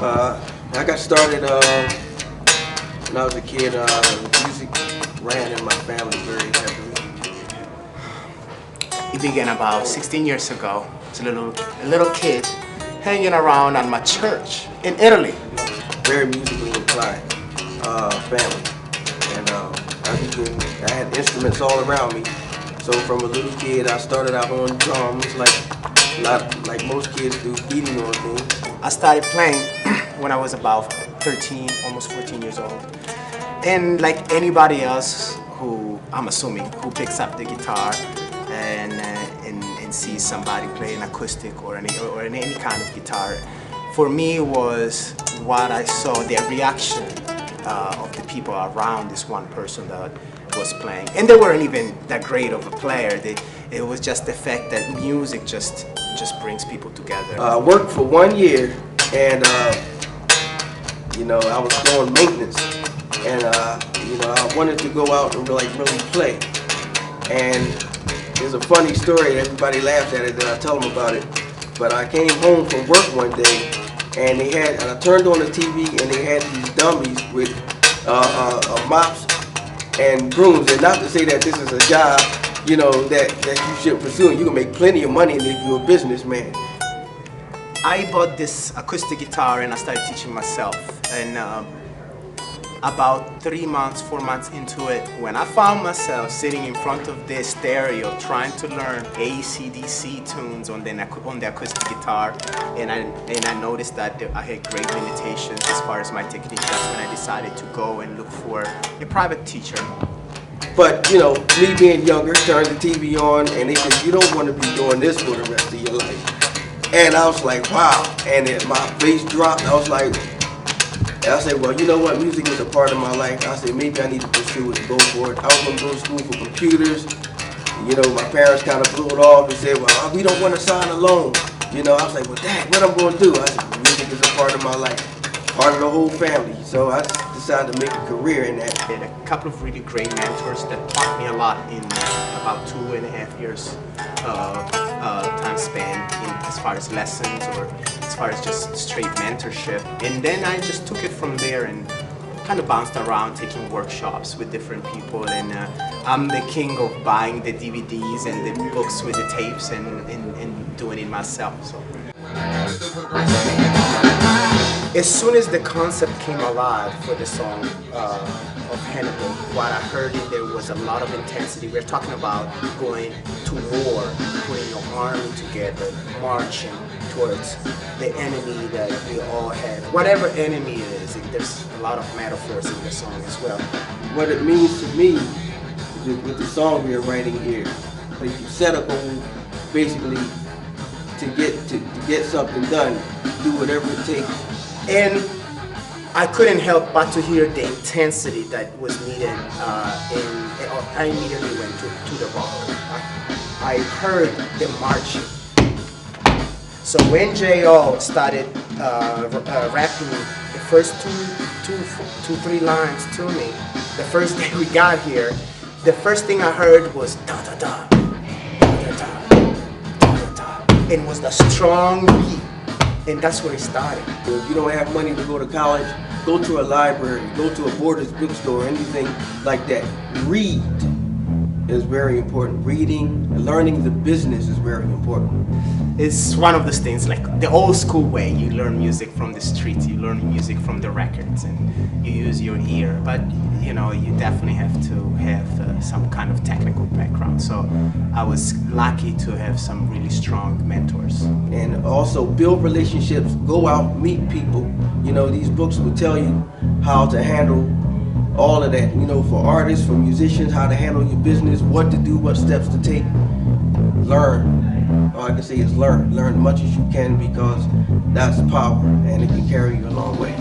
I got started when I was a kid. Music ran in my family very heavily. It began about 16 years ago. It's a little kid hanging around at my church in Italy. Very musically inclined family, and I had instruments all around me. So from a little kid, I started out on drums, like most kids do, beating on things. I started playing when I was about 13, almost 14 years old. And like anybody else who, I'm assuming, who picks up the guitar and sees somebody playing acoustic or any kind of guitar, for me was what I saw, the reaction of the people around this one person that was playing. And they weren't even that great of a player. It was just the fact that music just brings people together. I worked for 1 year, and I was doing maintenance, and I wanted to go out and really play. And there's a funny story. Everybody laughs at it, and I tell them about it. But I came home from work one day, and I turned on the TV, and they had these dummies with mops and brooms. And not to say that this is a job, that you should pursue. You can make plenty of money if you're a businessman. I bought this acoustic guitar and I started teaching myself. And about 3 months, 4 months into it, when I found myself sitting in front of the stereo trying to learn AC/DC tunes on the acoustic guitar, and I noticed that I had great limitations as far as my technique. That's when I decided to go and look for a private teacher. But, me being younger, turned the TV on, and they said, you don't want to be doing this for the rest of your life. And I was like, wow. And then my face dropped. I said, well, you know what? Music is a part of my life. I said, maybe I need to pursue it and go for it. I was going to go to school for computers. My parents kind of blew it off and said, well, we don't want to sign a loan. I was like, well, Dad, what I'm going to do? I said, music is a part of my life, part of the whole family. So I decided to make a career in that. I had a couple of really great mentors that taught me a lot in about 2.5 years time span as far as lessons or as far as just straight mentorship. And then I just took it from there and kind of bounced around taking workshops with different people. And I'm the king of buying the DVDs and the books with the tapes and doing it myself. So. As soon as the concept came alive for the song of Hannibal, what I heard there was a lot of intensity. We're talking about going to war, putting your army together, marching towards the enemy that we all have. Whatever enemy it is, there's a lot of metaphors in the song as well. What it means to me with the song we're writing here, like you set a goal basically to get something done, do whatever it takes. And I couldn't help but to hear the intensity that was needed, I immediately went to the vocal. I heard the marching. So when J.O. started rapping the first two, 3 lines to me, the first day we got here, the first thing I heard was da da da, da da da, da da da. It was the strong beat. And that's where it started. If you don't have money to go to college, go to a library, go to a Borders bookstore, anything like that. Read is very important. Reading, learning the business is very important. It's one of those things, like the old school way. You learn music from the streets, you learn music from the records, and you use your ear. But you definitely have to have some kind of technical background. So I was lucky to have some really strong mentors. And also build relationships, go out, meet people. These books will tell you how to handle all of that. For artists, for musicians, how to handle your business, what to do, what steps to take. Learn. All I can say is learn. Learn as much as you can, because that's power and it can carry you a long way.